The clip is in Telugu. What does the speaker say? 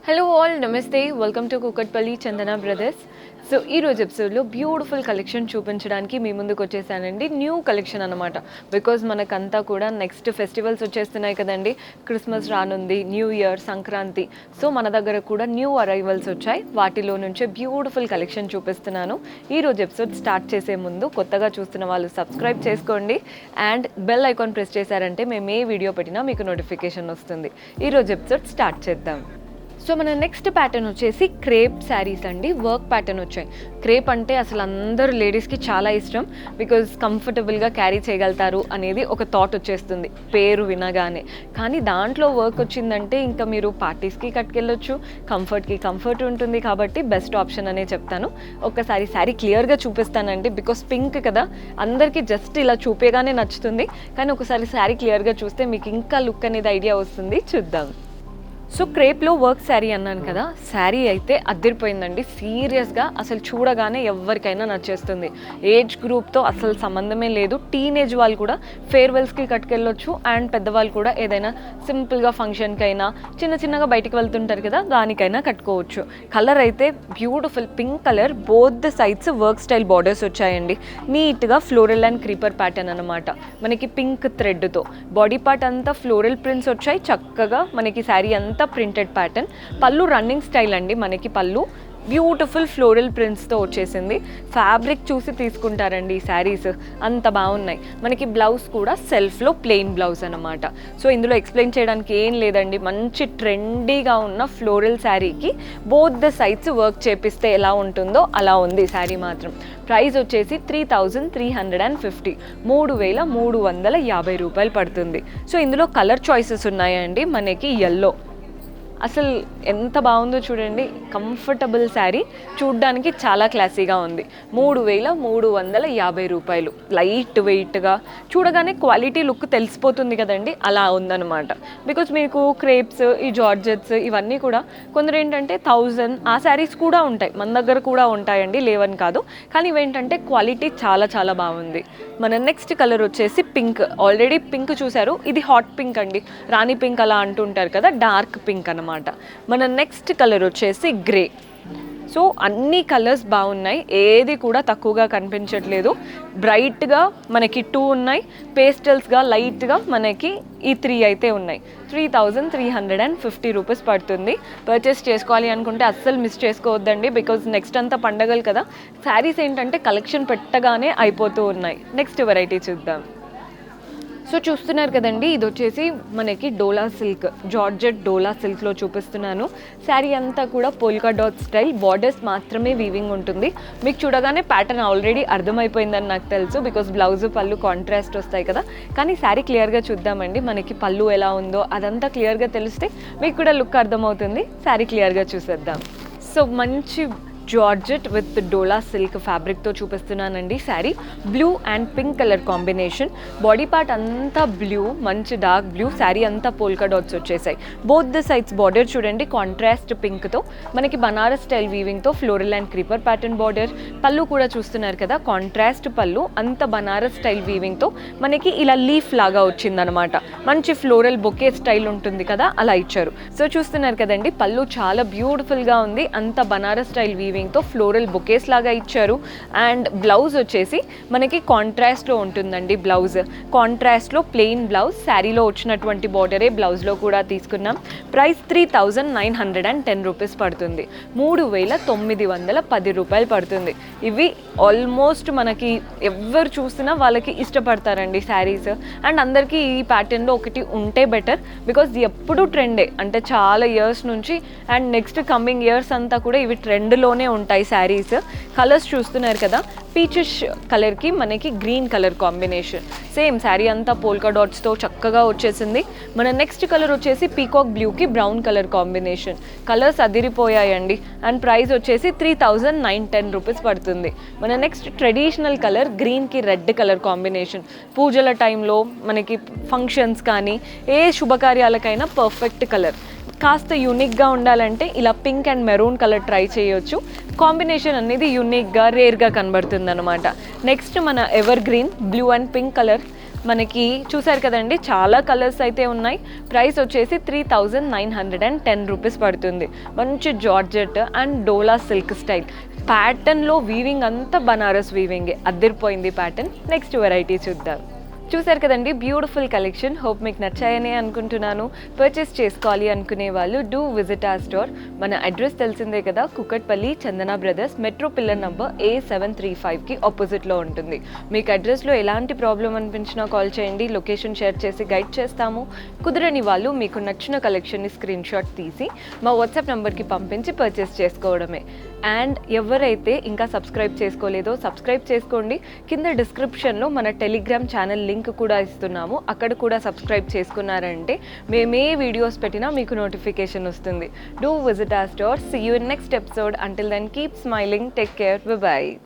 హలో ఆల్ నమస్తే, welcome to Kukatpally Chandana brothers. So ఈరోజు ఎపిసోడ్లో బ్యూటిఫుల్ కలెక్షన్ చూపించడానికి మీ ముందుకు వచ్చేసానండి. న్యూ కలెక్షన్ అనమాట. బికాజ్ మనకంతా కూడా నెక్స్ట్ ఫెస్టివల్స్ వచ్చేస్తున్నాయి కదండి. క్రిస్మస్ రానుంది, న్యూ ఇయర్, సంక్రాంతి. సో మన దగ్గర కూడా న్యూ అరైవల్స్ వచ్చాయి. వాటిలో నుంచే బ్యూటిఫుల్ కలెక్షన్ చూపిస్తున్నాను. ఈరోజు ఎపిసోడ్ స్టార్ట్ చేసే ముందు కొత్తగా చూస్తున్న వాళ్ళు సబ్స్క్రైబ్ చేసుకోండి అండ్ బెల్ ఐకాన్ ప్రెస్ చేశారంటే మేము ఏ వీడియో పెట్టినా మీకు నోటిఫికేషన్ వస్తుంది. ఈరోజు ఎపిసోడ్ స్టార్ట్ చేద్దాం. సో మన నెక్స్ట్ ప్యాటర్న్ వచ్చేసి క్రేప్ శారీస్ అండి. వర్క్ ప్యాటర్న్ వచ్చాయి. క్రేప్ అంటే అసలు అందరు లేడీస్కి చాలా ఇష్టం. బికాజ్ కంఫర్టబుల్గా క్యారీ చేయగలుగుతారు అనేది ఒక థాట్ వచ్చేస్తుంది పేరు వినగానే. కానీ దాంట్లో వర్క్ వచ్చిందంటే ఇంకా మీరు పార్టీస్కి కట్టుకెళ్ళొచ్చు, కంఫర్ట్కి కంఫర్ట్ ఉంటుంది. కాబట్టి బెస్ట్ ఆప్షన్ అనే చెప్తాను. ఒక్కసారి శారీ క్లియర్గా చూపిస్తానండి. బికాజ్ పింక్ కదా, అందరికీ జస్ట్ ఇలా చూపేగానే నచ్చుతుంది. కానీ ఒకసారి శారీ క్లియర్గా చూస్తే మీకు ఇంకా లుక్ అనేది ఐడియా వస్తుంది. చూద్దాం. సో క్రేప్లో వర్క్ శారీ అన్నాను కదా, శారీ అయితే అదిరిపోయిందండి. సీరియస్గా అసలు చూడగానే ఎవరికైనా నచ్చేస్తుంది. ఏజ్ గ్రూప్తో అసలు సంబంధమే లేదు. టీనేజ్ వాళ్ళు కూడా ఫేర్వెల్స్కి కట్టుకెళ్ళొచ్చు అండ్ పెద్దవాళ్ళు కూడా ఏదైనా సింపుల్గా ఫంక్షన్కైనా చిన్నగా బయటికి వెళ్తుంటారు కదా, దానికైనా కట్టుకోవచ్చు. కలర్ అయితే beautiful pink colour. Both the sides work style borders వచ్చాయండి. నీట్గా ఫ్లోరల్ అండ్ క్రీపర్ ప్యాటర్న్ అనమాట. మనకి పింక్ థ్రెడ్తో బాడీ పార్ట్ అంతా ఫ్లోరల్ ప్రింట్స్ వచ్చాయి. చక్కగా మనకి శారీ అంతా ప్రింటెడ్ ప్యాటర్న్. పళ్ళు రన్నింగ్ స్టైల్ అండి. మనకి పళ్ళు బ్యూటిఫుల్ ఫ్లోరల్ ప్రింట్స్తో వచ్చేసింది. ఫ్యాబ్రిక్ చూసి తీసుకుంటారండి ఈ శారీస్, అంత బాగున్నాయి. మనకి బ్లౌజ్ కూడా సెల్ఫ్లో ప్లెయిన్ బ్లౌజ్ అనమాట. సో ఇందులో ఎక్స్ప్లెయిన్ చేయడానికి ఏం లేదండి. మంచి ట్రెండీగా ఉన్న ఫ్లోరల్ శారీకి బోత్ ద సైడ్స్ వర్క్ చేపిస్తే ఎలా ఉంటుందో అలా ఉంది శారీ మాత్రం. ప్రైస్ వచ్చేసి 3350, 3350 రూపాయలు పడుతుంది. సో ఇందులో కలర్ చాయిసెస్ ఉన్నాయండి. మనకి ఎల్లో అసలు ఎంత బాగుందో చూడండి. కంఫర్టబుల్ శారీ, చూడ్డానికి చాలా క్లాసీగా ఉంది. 3350 రూపాయలు. లైట్ వెయిట్గా చూడగానే క్వాలిటీ లుక్ తెలిసిపోతుంది కదండి, అలా ఉందన్నమాట. బికాజ్ మీకు క్రేప్స్, ఈ జార్జెట్స్ ఇవన్నీ కూడా కొందరు ఏంటంటే 1000 ఆ శారీస్ కూడా ఉంటాయి, మన దగ్గర కూడా ఉంటాయండి, లేవని కాదు. కానీ ఇవేంటంటే క్వాలిటీ చాలా బాగుంది. మన నెక్స్ట్ కలర్ వచ్చేసి పింక్. ఆల్రెడీ పింక్ చూసారు, ఇది హాట్ పింక్ అండి. రాణి పింక్ అలా అంటుంటారు కదా, డార్క్ పింక్ అన్నమాట. మన నెక్స్ట్ కలర్ వచ్చేసి గ్రే. సో అన్ని కలర్స్ బాగున్నాయి, ఏది కూడా తక్కువగా కనిపించట్లేదు. బ్రైట్గా మనకి 2 ఉన్నాయి, పేస్టల్స్గా లైట్గా మనకి ఈ 3 అయితే ఉన్నాయి. 3350 రూపీస్ పడుతుంది. పర్చేస్ చేసుకోవాలి అనుకుంటే అస్సలు మిస్ చేసుకోవద్దండి. బికాజ్ నెక్స్ట్ అంతా పండగలు కదా, శారీస్ ఏంటంటే కలెక్షన్ పెట్టగానే అయిపోతూ ఉన్నాయి. నెక్స్ట్ వెరైటీ చూద్దాం. సో చూస్తున్నారు కదండి, ఇది వచ్చేసి మనకి డోలా సిల్క్, జార్జెట్ డోలా సిల్క్లో చూపిస్తున్నాను. శారీ అంతా కూడా పోల్కా డాట్ స్టైల్, బార్డర్స్ మాత్రమే వీవింగ్ ఉంటుంది. మీకు చూడగానే ప్యాటర్న్ ఆల్రెడీ అర్థమైపోయిందని నాకు తెలుసు. బికాజ్ బ్లౌజ్ పళ్ళు కాంట్రాస్ట్ వస్తాయి కదా. కానీ శారీ క్లియర్గా చూద్దామండి. మనకి పళ్ళు ఎలా ఉందో అదంతా క్లియర్గా తెలిస్తే మీకు కూడా లుక్ అర్థమవుతుంది. శారీ క్లియర్గా చూసేద్దాం. సో మంచి జార్జెట్ విత్ డోలా సిల్క్ ఫ్యాబ్రిక్తో చూపిస్తున్నానండి. Sari blue and pink colour combination. Body part అంతా బ్లూ, మంచి డార్క్ బ్లూ. శారీ అంతా పోల్కా డాట్స్ వచ్చేసాయి. బోత్ ద సైడ్స్ బార్డర్ చూడండి, కాంట్రాస్ట్ పింక్తో మనకి బనారస్ స్టైల్ వీవింగ్తో floral and creeper pattern border. పళ్ళు కూడా చూస్తున్నారు కదా, కాంట్రాస్ట్ పళ్ళు, అంత బనారస్ స్టైల్ వీవింగ్తో మనకి ఇలా లీఫ్ లాగా వచ్చిందనమాట. మంచి ఫ్లోరల్ బొకే స్టైల్ ఉంటుంది కదా, అలా ఇచ్చారు. సో చూస్తున్నారు కదండి, పళ్ళు చాలా బ్యూటిఫుల్గా ఉంది. అంత బనారస్ స్టైల్ వీవింగ్తో ఫ్లోరల్ బొకేస్ లాగా ఇచ్చారు. అండ్ బ్లౌజ్ వచ్చేసి మనకి కాంట్రాస్ట్లో ఉంటుందండి. బ్లౌజ్ కాంట్రాస్ట్లో ప్లెయిన్ బ్లౌజ్. శారీలో వచ్చినటువంటి బార్డరే బ్లౌజ్లో కూడా తీసుకున్నాం. ప్రైస్ 3910 రూపీస్ పడుతుంది. 3910 రూపాయలు పడుతుంది. ఇవి ఆల్మోస్ట్ మనకి ఎవరు చూసినా వాళ్ళకి ఇష్టపడతారండి శారీస్. అండ్ అందరికీ ఈ ప్యాటర్న్లో ఒకటి ఉంటే బెటర్. బికాజ్ ఎప్పుడు ట్రెండే, అంటే చాలా ఇయర్స్ నుంచి అండ్ నెక్స్ట్ కమింగ్ ఇయర్స్ అంతా కూడా ఇవి ట్రెండ్లోనే ఉంటాయి శారీస్. కలర్స్ చూస్తున్నారు కదా, పీచిష్ కలర్కి మనకి green colour combination. Same sari అంతా పోల్కా డాట్స్తో చక్కగా వచ్చేసింది. మన నెక్స్ట్ కలర్ వచ్చేసి పీకాక్ బ్లూకి బ్రౌన్ కలర్ కాంబినేషన్. కలర్స్ అదిరిపోయాయండి. అండ్ ప్రైస్ వచ్చేసి 3910 రూపీస్ పడుతుంది. మన నెక్స్ట్ ట్రెడిషనల్ కలర్ గ్రీన్కి రెడ్ కలర్ కాంబినేషన్. పూజల టైంలో మనకి ఫంక్షన్స్ కానీ ఏ శుభకార్యాలకైనా పర్ఫెక్ట్ కలర్. కాస్త యూనిక్గా ఉండాలంటే ఇలా pink and maroon colour try చేయొచ్చు. కాంబినేషన్ అనేది యూనిక్గా రేర్గా కనబడుతుంది అనమాట. నెక్స్ట్ మన ever green blue and pink colour. మనకి చూసారు కదండి, చాలా కలర్స్ అయితే ఉన్నాయి. ప్రైస్ వచ్చేసి 3910 రూపీస్ పడుతుంది. మంచి georgette and dola silk style ప్యాటర్న్లో వీవింగ్ అంతా బనారస్ వీవింగే, అద్దరిపోయింది ప్యాటర్న్. నెక్స్ట్ వెరైటీ చూద్దాం. చూసారు కదండి, బ్యూటిఫుల్ కలెక్షన్. హోప్ మీకు నచ్చాయని అనుకుంటున్నాను. పర్చేస్ చేసుకోవాలి అనుకునే వాళ్ళు డూ విజిట్ ఆ స్టోర్. మన అడ్రస్ తెలిసిందే కదా, కుకట్పల్లి చందన బ్రదర్స్, మెట్రో పిల్లర్ నంబర్ A735కి ఆపోజిట్లో ఉంటుంది. మీకు అడ్రస్లో ఎలాంటి ప్రాబ్లం అనిపించినా కాల్ చేయండి, లొకేషన్ షేర్ చేసి గైడ్ చేస్తాము. కుదరని వాళ్ళు మీకు నచ్చిన కలెక్షన్ని స్క్రీన్ షాట్ తీసి మా వాట్సాప్ నెంబర్కి పంపించి పర్చేస్ చేసుకోవడమే. అండ్ ఎవరైతే ఇంకా సబ్స్క్రైబ్ చేసుకోలేదో సబ్స్క్రైబ్ చేసుకోండి. కింద డిస్క్రిప్షన్లో మన టెలిగ్రామ్ ఛానల్ లింక్ కూడా ఇస్తున్నాము. అక్కడ కూడా సబ్స్క్రైబ్ చేసుకున్నారంటే మేమే వీడియోస్ పెట్టినా మీకు నోటిఫికేషన్ వస్తుంది. Do visit our store. See you in next episode. Until then, keep smiling. Take care. Bye bye.